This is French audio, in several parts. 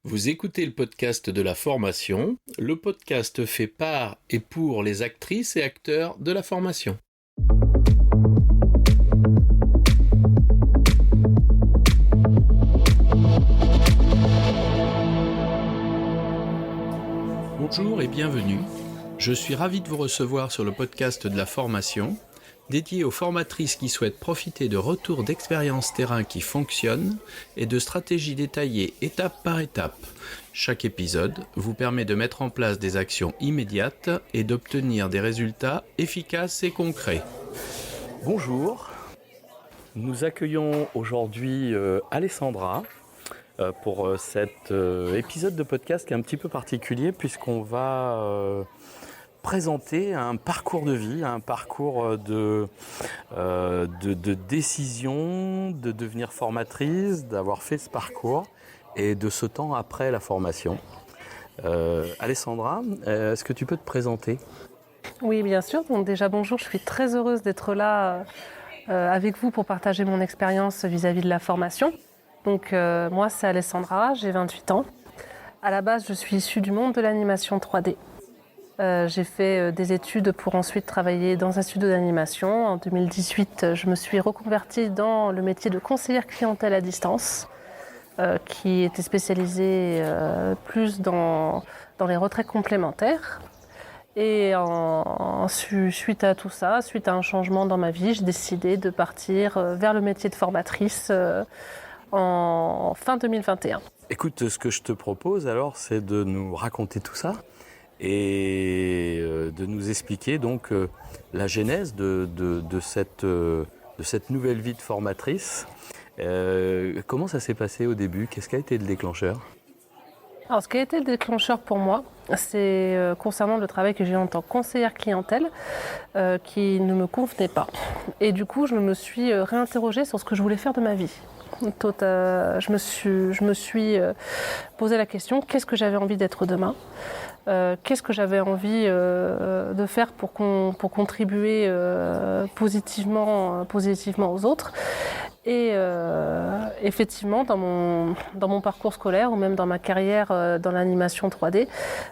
Vous écoutez le podcast de la formation, le podcast fait par et pour les actrices et acteurs de la formation. Bonjour et bienvenue. Je suis ravi de vous recevoir sur le podcast de la formation, dédié aux formatrices qui souhaitent profiter de retours d'expériences terrain qui fonctionnent et de stratégies détaillées étape par étape. Chaque épisode vous permet de mettre en place des actions immédiates et d'obtenir des résultats efficaces et concrets. Bonjour, nous accueillons aujourd'hui Alessandra pour cet épisode de podcast qui est un petit peu particulier puisqu'on va présenter un parcours de vie, un parcours de décision, de devenir formatrice, d'avoir fait ce parcours et de ce temps après la formation. Alessandra, est-ce que tu peux te présenter ? Oui, bien sûr. Donc déjà, bonjour, je suis très heureuse d'être là avec vous pour partager mon expérience vis-à-vis de la formation. Donc moi, c'est Alessandra, j'ai 28 ans. À la base, je suis issue du monde de l'animation 3D. J'ai fait des études pour ensuite travailler dans un studio d'animation. En 2018, je me suis reconvertie dans le métier de conseillère clientèle à distance, qui était spécialisée plus dans les retraits complémentaires. Et suite à tout ça, suite à un changement dans ma vie, j'ai décidé de partir vers le métier de formatrice en fin 2021. Écoute, ce que je te propose alors, c'est de nous raconter tout ça et de nous expliquer donc la genèse de cette nouvelle vie de formatrice. Comment ça s'est passé au début ? Qu'est-ce qui a été le déclencheur ? Alors, ce qui a été le déclencheur pour moi, c'est concernant le travail que j'ai eu en tant que conseillère clientèle qui ne me convenait pas. Et du coup, je me suis réinterrogée sur ce que je voulais faire de ma vie. Je me suis posé la question, qu'est-ce que j'avais envie d'être demain ? Qu'est-ce que j'avais envie de faire pour contribuer positivement aux autres ? Et effectivement, dans mon parcours scolaire ou même dans ma carrière dans l'animation 3D,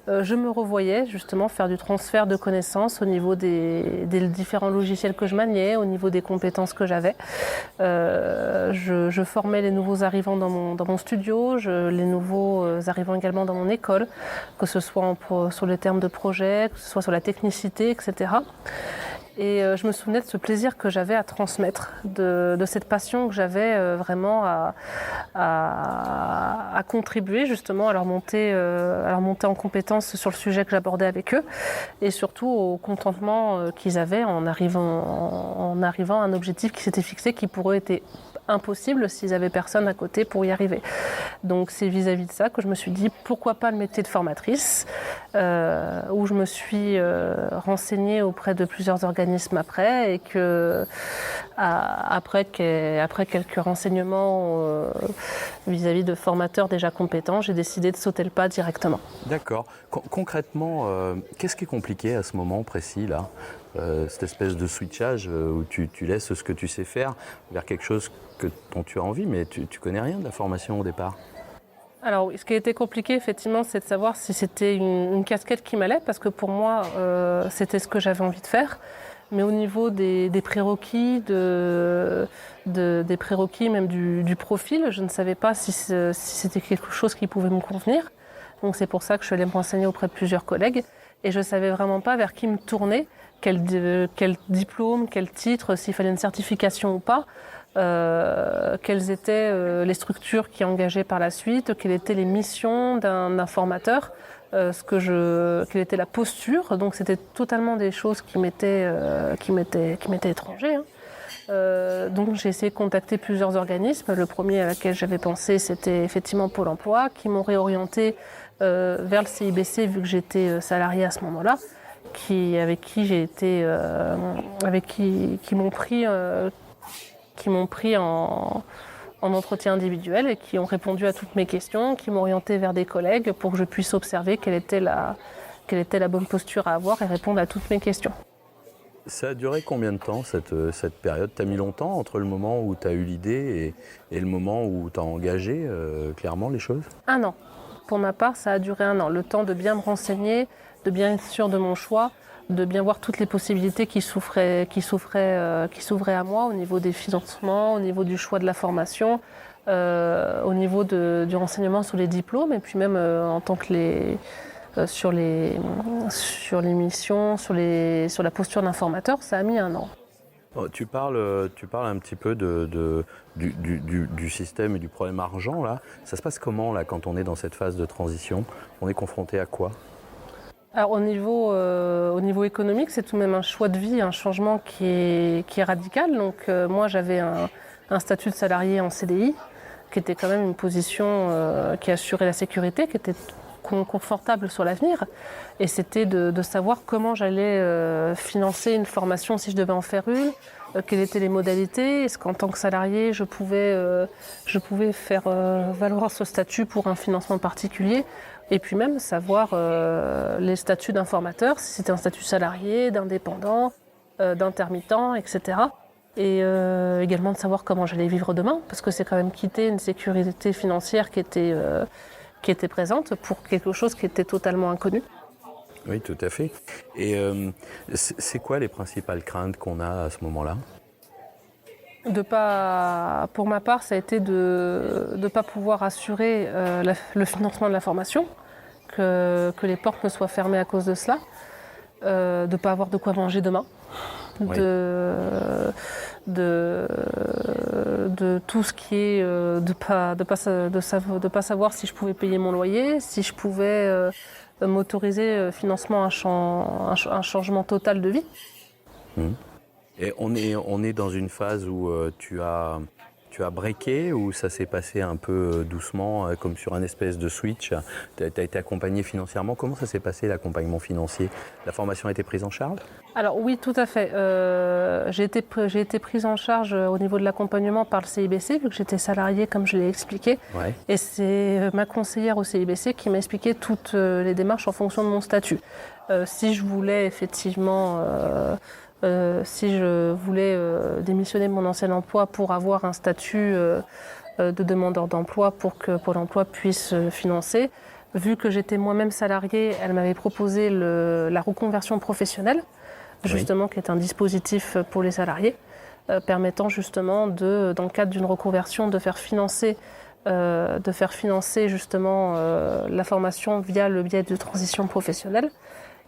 je me revoyais justement faire du transfert de connaissances au niveau des différents logiciels que je maniais, au niveau des compétences que j'avais. Je formais les nouveaux arrivants dans mon studio, les nouveaux arrivants également dans mon école, que ce soit sur les termes de projet, que ce soit sur la technicité, etc. Et je me souvenais de ce plaisir que j'avais à transmettre, de cette passion que j'avais vraiment à contribuer justement à leur montée en compétences sur le sujet que j'abordais avec eux et surtout au contentement qu'ils avaient en arrivant à un objectif qui s'était fixé qui pour eux était impossible s'ils n'avaient personne à côté pour y arriver. Donc c'est vis-à-vis de ça que je me suis dit pourquoi pas le métier de formatrice où je me suis renseignée auprès de plusieurs organismes après et que après quelques renseignements vis-à-vis de formateurs déjà compétents, j'ai décidé de sauter le pas directement. D'accord. Concrètement, qu'est-ce qui est compliqué à ce moment précis là ? Cette espèce de switchage où tu laisses ce que tu sais faire vers quelque chose dont tu as envie, mais tu connais rien de la formation au départ. Alors, ce qui a été compliqué, effectivement, c'est de savoir si c'était une casquette qui m'allait, parce que pour moi, c'était ce que j'avais envie de faire. Mais au niveau des prérequis, des prérequis même du profil, je ne savais pas si c'était quelque chose qui pouvait me convenir. Donc c'est pour ça que je suis allée me renseigner auprès de plusieurs collègues. Et je ne savais vraiment pas vers qui me tourner, quel diplôme, quel titre, s'il fallait une certification ou pas. Quelles étaient les structures qui engageaient par la suite, quelles étaient les missions d'un formateur, quelle était la posture. Donc c'était totalement des choses qui m'étaient étrangères. Donc j'ai essayé de contacter plusieurs organismes. Le premier à laquelle j'avais pensé, c'était effectivement Pôle emploi, qui m'ont réorienté vers le CIBC vu que j'étais salariée à ce moment-là, qui m'ont pris en entretien individuel et qui ont répondu à toutes mes questions, qui m'ont orienté vers des collègues pour que je puisse observer quelle était la bonne posture à avoir et répondre à toutes mes questions. Ça a duré combien de temps cette période ? Tu as mis longtemps entre le moment où tu as eu l'idée et le moment où tu as engagé clairement les choses ? 1 an. pour ma part, ça a duré 1 an. Le temps de bien me renseigner, de bien être sûr de mon choix, de bien voir toutes les possibilités qui s'ouvraient à moi au niveau des financements, au niveau du choix de la formation, au niveau du renseignement sur les diplômes et puis même en tant que sur les missions, sur la posture d'un formateur, ça a mis 1 an. Tu parles un petit peu du système et du problème argent là. Ça se passe comment là quand on est dans cette phase de transition? On est confronté à quoi? Alors au niveau économique, c'est tout de même un choix de vie, un changement qui est radical. Donc moi j'avais un statut de salarié en CDI, qui était quand même une position qui assurait la sécurité, qui était confortable sur l'avenir. Et c'était de savoir comment j'allais financer une formation si je devais en faire une, quelles étaient les modalités, est-ce qu'en tant que salarié je pouvais faire valoir ce statut pour un financement particulier. Et puis même savoir les statuts d'un formateur, si c'était un statut salarié, d'indépendant, d'intermittent, etc. Et également de savoir comment j'allais vivre demain, parce que c'est quand même quitter une sécurité financière qui était présente pour quelque chose qui était totalement inconnu. Oui, tout à fait. Et c'est quoi les principales craintes qu'on a à ce moment-là? Pour ma part, ça a été de ne pas pouvoir assurer le financement de la formation, que les portes me soient fermées à cause de cela, de ne pas avoir de quoi manger demain, oui. de tout ce qui est de pas savoir si je pouvais payer mon loyer, si je pouvais m'autoriser financement un changement total de vie. Et on est dans une phase où tu as breaké, ou ça s'est passé un peu doucement, comme sur un espèce de switch? Tu as été accompagné financièrement. Comment ça s'est passé, l'accompagnement financier? La formation a été prise en charge? Alors oui, tout à fait. J'ai été prise en charge au niveau de l'accompagnement par le CIBC, vu que j'étais salariée, comme je l'ai expliqué. Ouais. Et c'est ma conseillère au CIBC qui m'a expliqué toutes les démarches en fonction de mon statut. Si je voulais effectivement... si je voulais démissionner de mon ancien emploi pour avoir un statut de demandeur d'emploi pour que Pôle emploi puisse financer. Vu que j'étais moi-même salariée, elle m'avait proposé la reconversion professionnelle, justement, qui est un dispositif pour les salariés, permettant justement dans le cadre d'une reconversion, de faire financer justement la formation via le biais de transition professionnelle,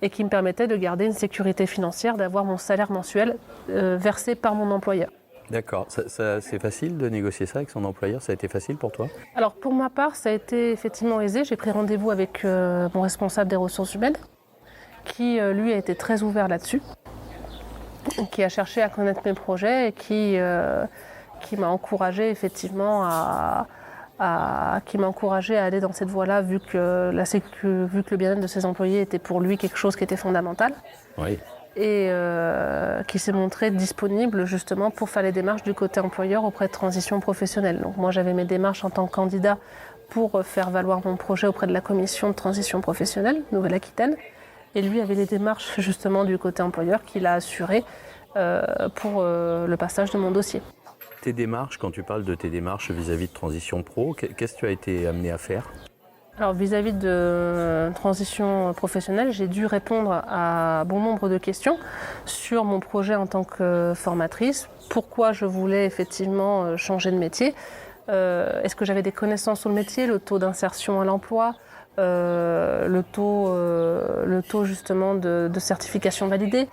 et qui me permettait de garder une sécurité financière, d'avoir mon salaire mensuel versé par mon employeur. D'accord. C'est facile de négocier ça avec son employeur? Ça a été facile pour toi? Alors pour ma part, ça a été effectivement aisé. J'ai pris rendez-vous avec mon responsable des ressources humaines, qui lui a été très ouvert là-dessus, qui a cherché à connaître mes projets et qui m'a encouragé effectivement à aller dans cette voie-là, vu que le bien-être de ses employés était pour lui quelque chose qui était fondamental. Oui. Et qui s'est montré disponible justement pour faire les démarches du côté employeur auprès de transition professionnelle. Donc moi j'avais mes démarches en tant que candidat pour faire valoir mon projet auprès de la commission de transition professionnelle Nouvelle-Aquitaine. Et lui avait les démarches justement du côté employeur qu'il a assuré pour le passage de mon dossier. Tes démarches, quand tu parles de tes démarches vis-à-vis de Transition Pro, qu'est-ce que tu as été amené à faire? Alors vis-à-vis de transition professionnelle, j'ai dû répondre à bon nombre de questions sur mon projet en tant que formatrice, pourquoi je voulais effectivement changer de métier, est-ce que j'avais des connaissances sur le métier, le taux d'insertion à l'emploi, le taux justement de certification validée.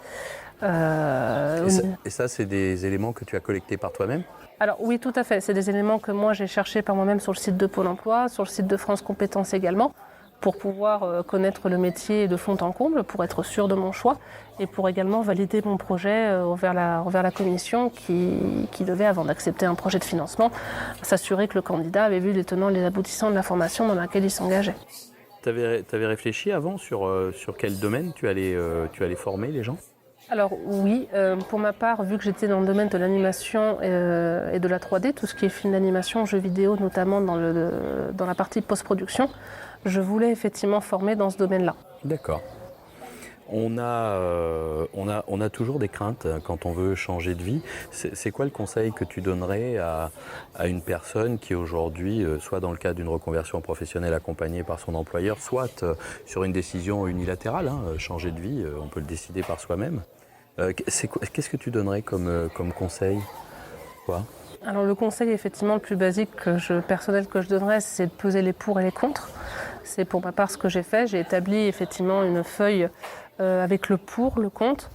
Et ça, c'est des éléments que tu as collectés par toi-même? Alors oui, tout à fait. C'est des éléments que moi j'ai cherchés par moi-même sur le site de Pôle emploi, sur le site de France Compétences également, pour pouvoir connaître le métier de fond en comble, pour être sûr de mon choix et pour également valider mon projet envers la commission qui devait, avant d'accepter un projet de financement, s'assurer que le candidat avait vu les tenants et les aboutissants de la formation dans laquelle il s'engageait. Tu avais réfléchi avant sur quel domaine tu allais former les gens? Alors oui, pour ma part, vu que j'étais dans le domaine de l'animation et de la 3D, tout ce qui est film d'animation, jeux vidéo, notamment dans la partie post-production, je voulais effectivement former dans ce domaine-là. D'accord. On a toujours des craintes quand on veut changer de vie. C'est quoi le conseil que tu donnerais à une personne qui aujourd'hui, soit dans le cadre d'une reconversion professionnelle accompagnée par son employeur, soit sur une décision unilatérale, changer de vie, on peut le décider par soi-même. Qu'est-ce que tu donnerais comme conseil, quoi ? Alors le conseil effectivement le plus basique personnel que je donnerais, c'est de peser les pour et les contre. C'est pour ma part ce que j'ai fait. J'ai établi effectivement une feuille avec le pour, le contre,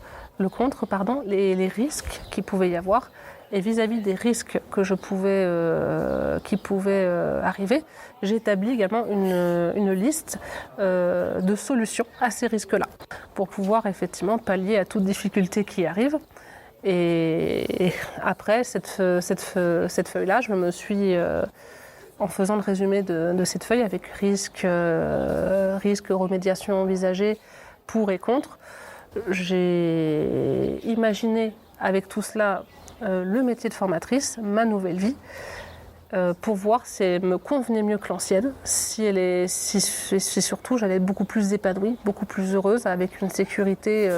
les risques qu'il pouvait y avoir. Et vis-à-vis des risques que qui pouvaient arriver, j'ai établi également une liste de solutions à ces risques-là pour pouvoir effectivement pallier à toute difficulté qui arrive. Et après cette feuille-là, je me suis, en faisant le résumé de cette feuille avec risque, remédiation envisagée, pour et contre, j'ai imaginé avec tout cela le métier de formatrice, ma nouvelle vie, pour voir si elle me convenait mieux que l'ancienne, si surtout j'allais être beaucoup plus épanouie, beaucoup plus heureuse, avec une sécurité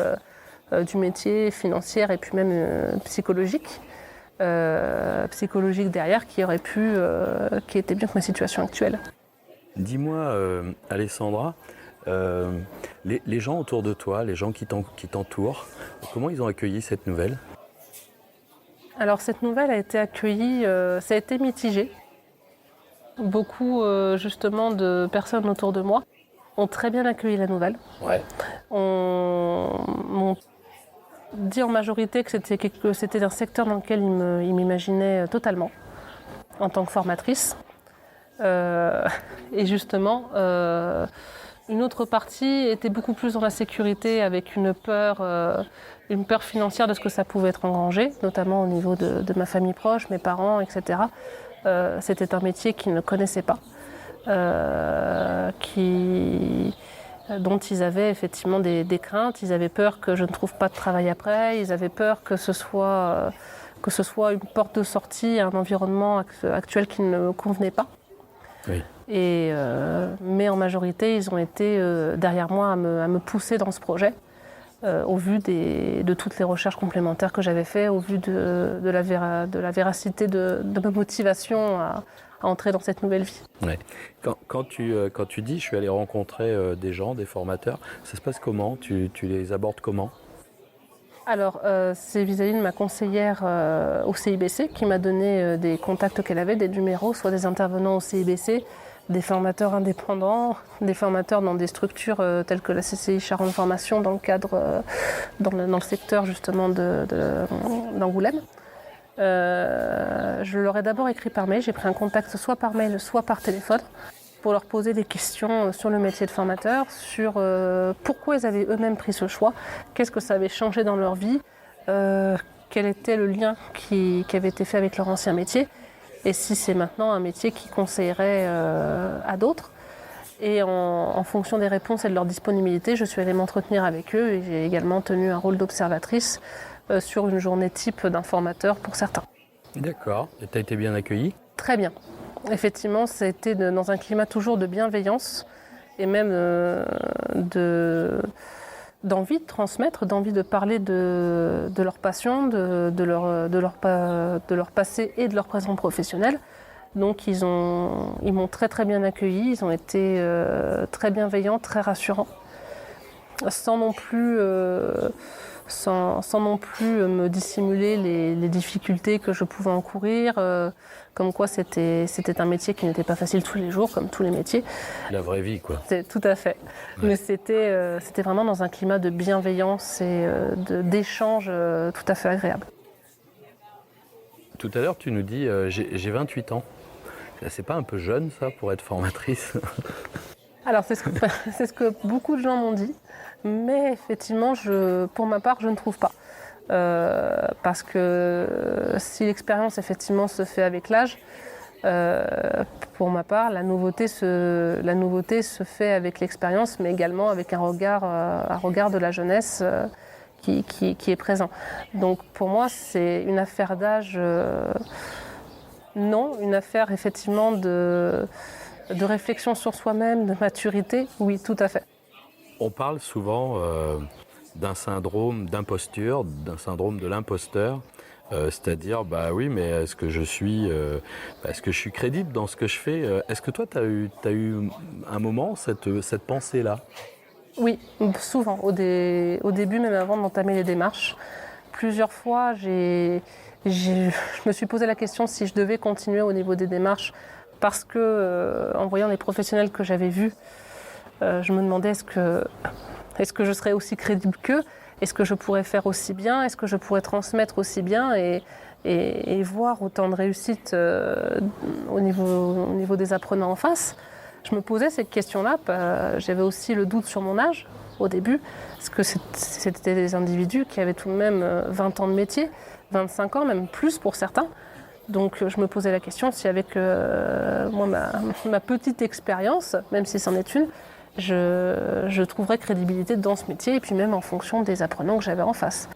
du métier financière et puis même psychologique derrière qui était bien que ma situation actuelle. Dis-moi, Alessandra, les gens autour de toi, les gens qui t'entourent, comment ils ont accueilli cette nouvelle ? Alors cette nouvelle a été accueillie, ça a été mitigé. Beaucoup justement de personnes autour de moi ont très bien accueilli la nouvelle. Ouais. M'ont dit en majorité que c'était un secteur dans lequel ils m'imaginaient totalement en tant que formatrice. Et justement, une autre partie était beaucoup plus dans la sécurité avec une peur financière de ce que ça pouvait être engrangé, notamment au niveau de ma famille proche, mes parents, etc. C'était un métier qu'ils ne connaissaient pas, dont ils avaient effectivement des craintes. Ils avaient peur que je ne trouve pas de travail après, ils avaient peur que ce soit une porte de sortie à un environnement actuel qui ne me convenait pas. Oui. Mais en majorité, ils ont été derrière moi à me pousser dans ce projet, au vu de toutes les recherches complémentaires que j'avais faites, au vu de la véracité de ma motivation à entrer dans cette nouvelle vie. Ouais. Quand tu dis je suis allé rencontrer des gens, des formateurs, ça se passe comment ? Tu les abordes comment ? Alors, c'est vis-à-vis de ma conseillère au CIBC qui m'a donné des contacts qu'elle avait, des numéros, soit des intervenants au CIBC, des formateurs indépendants, des formateurs dans des structures telles que la CCI Charente Formation dans le cadre, dans le secteur justement d'Angoulême. Je leur ai d'abord écrit par mail, j'ai pris un contact soit par mail, soit par téléphone, pour leur poser des questions sur le métier de formateur, sur pourquoi ils avaient eux-mêmes pris ce choix, qu'est-ce que ça avait changé dans leur vie, quel était le lien qui avait été fait avec leur ancien métier, et si c'est maintenant un métier qu'ils conseilleraient à d'autres. Et en fonction des réponses et de leur disponibilité, je suis allée m'entretenir avec eux et j'ai également tenu un rôle d'observatrice sur une journée type d'un formateur pour certains. D'accord. Et tu as été bien accueillie ? Très bien. Effectivement, ça a été dans un climat toujours de bienveillance et même d'envie de transmettre, d'envie de parler de leur passion, de leur passé et de leur présent professionnel. Donc ils m'ont très très bien accueilli, ils ont été très bienveillants, très rassurants, sans non plus me dissimuler les difficultés que je pouvais encourir, comme quoi c'était un métier qui n'était pas facile tous les jours, comme tous les métiers. La vraie vie, quoi. Tout à fait. Ouais. Mais c'était vraiment dans un climat de bienveillance et d'échange tout à fait agréable. Tout à l'heure, tu nous dis j'ai 28 ans. C'est pas un peu jeune, ça, pour être formatrice ? Alors, c'est ce que beaucoup de gens m'ont dit. Mais effectivement, pour ma part, je ne trouve pas. Parce que si l'expérience, effectivement, se fait avec l'âge, pour ma part, la nouveauté se fait avec l'expérience, mais également avec un regard de la jeunesse qui est présent. Donc, pour moi, c'est une affaire d'âge... non, une affaire, effectivement, de réflexion sur soi-même, de maturité, oui, tout à fait. On parle souvent d'un syndrome d'imposture, d'un syndrome de l'imposteur. C'est-à-dire, bah oui, mais est-ce que je suis crédible dans ce que je fais? Est-ce que toi, tu as eu un moment cette pensée-là? Oui, souvent, au début, même avant d'entamer les démarches. Plusieurs fois, je me suis posé la question si je devais continuer au niveau des démarches parce que, en voyant les professionnels que j'avais vus, je me demandais est-ce que je serais aussi crédible qu'eux? Est-ce que je pourrais faire aussi bien? Est-ce que je pourrais transmettre aussi bien et voir autant de réussite au niveau des apprenants en face? Je me posais cette question-là. J'avais aussi le doute sur mon âge au début, parce que c'était des individus qui avaient tout de même 20 ans de métier, 25 ans, même plus pour certains. Donc je me posais la question si avec moi, ma petite expérience, même si c'en est une, je trouverais crédibilité dans ce métier et puis même en fonction des apprenants que j'avais en face.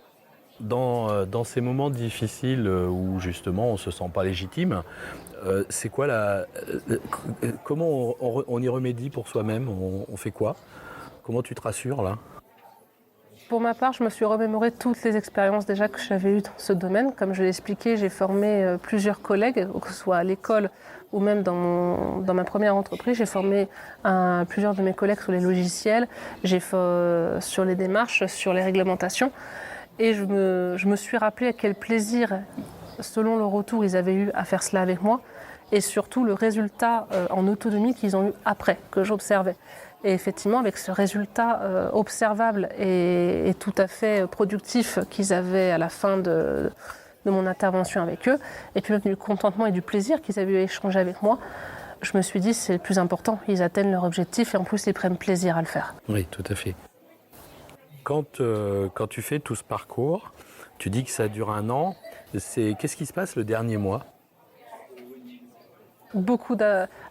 Dans ces moments difficiles où justement on ne se sent pas légitime, c'est quoi comment on y remédie pour soi-même? On fait quoi? Comment tu te rassures là? Pour ma part, je me suis remémoré toutes les expériences déjà que j'avais eues dans ce domaine. Comme je l'ai expliqué, j'ai formé plusieurs collègues, que ce soit à l'école ou même dans ma première entreprise. J'ai formé plusieurs de mes collègues sur les logiciels, sur les démarches, sur les réglementations. Et je me suis rappelé à quel plaisir, selon le retour, ils avaient eu à faire cela avec moi. Et surtout le résultat en autonomie qu'ils ont eu après, que j'observais. Et effectivement, avec ce résultat observable et tout à fait productif qu'ils avaient à la fin de mon intervention avec eux, et puis même du contentement et du plaisir qu'ils avaient eu à échanger avec moi, je me suis dit c'est le plus important. Ils atteignent leur objectif et en plus ils prennent plaisir à le faire. Oui, tout à fait. Quand tu fais tout ce parcours, tu dis que ça dure 1 an. Qu'est-ce qui se passe le dernier mois?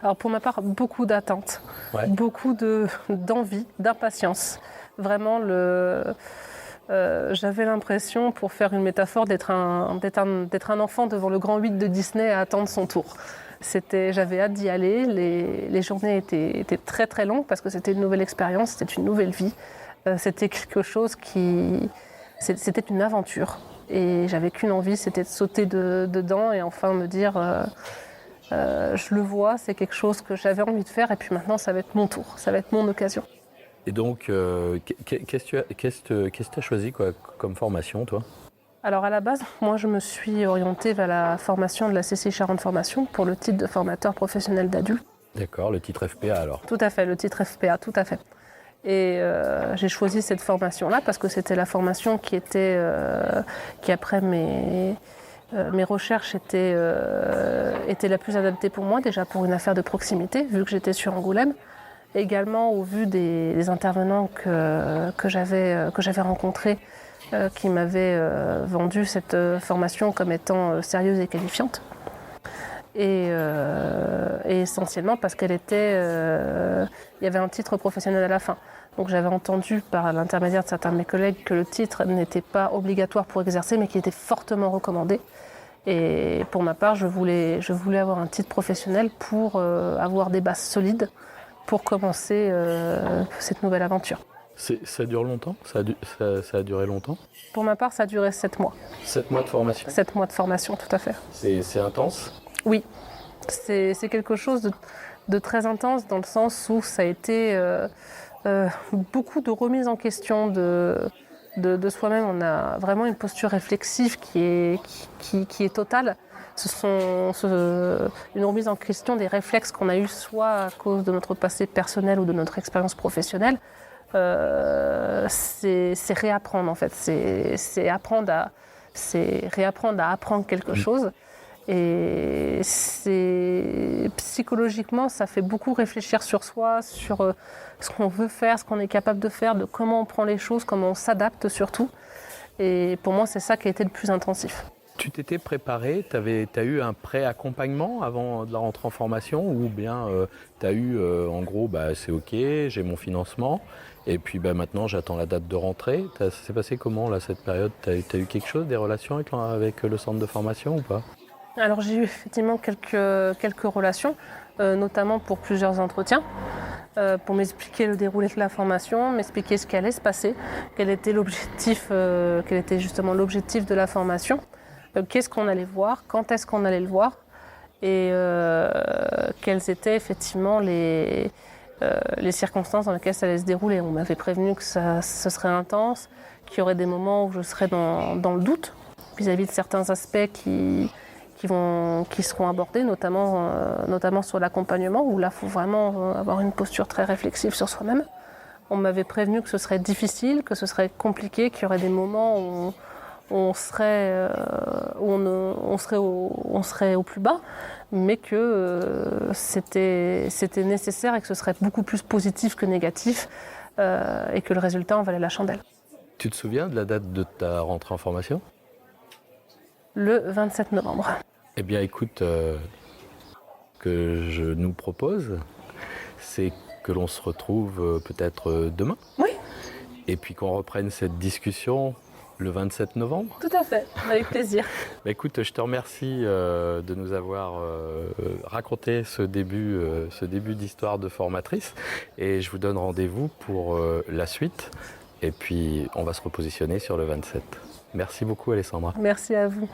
Alors pour ma part, beaucoup d'attentes, ouais. Beaucoup d'envie, d'impatience. Vraiment, j'avais l'impression, pour faire une métaphore, d'être un enfant devant le grand 8 de Disney à attendre son tour. J'avais hâte d'y aller. Les journées étaient très très longues parce que c'était une nouvelle expérience, c'était une nouvelle vie. C'était quelque chose c'était une aventure. Et j'avais qu'une envie, c'était de sauter dedans et enfin me dire... je le vois, c'est quelque chose que j'avais envie de faire et puis maintenant ça va être mon tour, ça va être mon occasion. Et donc, qu'est-ce que tu as choisi comme formation, toi? Alors à la base, moi je me suis orientée vers la formation de la CCI Charente Formation pour le titre de formateur professionnel d'adultes. D'accord, le titre FPA alors? Tout à fait, le titre FPA, tout à fait. Et j'ai choisi cette formation-là parce que c'était la formation qui après mes recherches étaient la plus adaptée pour moi, déjà pour une affaire de proximité, vu que j'étais sur Angoulême. Également au vu des intervenants que j'avais rencontrés, qui m'avaient vendu cette formation comme étant sérieuse et qualifiante. Et essentiellement parce il y avait un titre professionnel à la fin. Donc j'avais entendu par l'intermédiaire de certains de mes collègues que le titre n'était pas obligatoire pour exercer, mais qu'il était fortement recommandé. Et pour ma part, je voulais avoir un titre professionnel pour avoir des bases solides pour commencer cette nouvelle aventure. Ça dure longtemps? Ça a duré longtemps? Pour ma part, ça a duré 7 mois. 7 mois de formation? 7 mois de formation, tout à fait. C'est intense? Oui, c'est quelque chose de très intense dans le sens où ça a été beaucoup de remise en question de soi-même. On a vraiment une posture réflexive qui est totale. Une remise en question des réflexes qu'on a eus soit à cause de notre passé personnel ou de notre expérience professionnelle. C'est réapprendre en fait. C'est réapprendre à apprendre quelque chose. Et psychologiquement, ça fait beaucoup réfléchir sur soi, sur ce qu'on veut faire, ce qu'on est capable de faire, de comment on prend les choses, comment on s'adapte surtout. Et pour moi, c'est ça qui a été le plus intensif. Tu t'étais préparé, tu as eu un pré-accompagnement avant de la rentrée en formation ou bien tu as eu en gros c'est ok, j'ai mon financement et puis maintenant j'attends la date de rentrée. Ça s'est passé comment là cette période? Tu as eu quelque chose, des relations avec le centre de formation ou pas? Alors j'ai eu effectivement quelques relations, notamment pour plusieurs entretiens. pour m'expliquer le déroulé de la formation, m'expliquer ce qui allait se passer, quel était justement l'objectif de la formation, qu'est-ce qu'on allait voir, quand est-ce qu'on allait le voir, et quelles étaient effectivement les circonstances dans lesquelles ça allait se dérouler. On m'avait prévenu que ce serait intense, qu'il y aurait des moments où je serais dans le doute vis-à-vis de certains aspects qui seront abordés, notamment sur l'accompagnement, où là, il faut vraiment avoir une posture très réflexive sur soi-même. On m'avait prévenu que ce serait difficile, que ce serait compliqué, qu'il y aurait des moments où on serait au plus bas, mais que c'était nécessaire et que ce serait beaucoup plus positif que négatif, et que le résultat en valait la chandelle. Tu te souviens de la date de ta rentrée en formation ? Le 27 novembre. Eh bien, écoute, que je nous propose, c'est que l'on se retrouve peut-être demain. Oui. Et puis qu'on reprenne cette discussion le 27 novembre. Tout à fait, avec plaisir. Écoute, je te remercie de nous avoir raconté ce début d'histoire de formatrice. Et je vous donne rendez-vous pour la suite. Et puis, on va se repositionner sur le 27. Merci beaucoup, Alessandra. Merci à vous.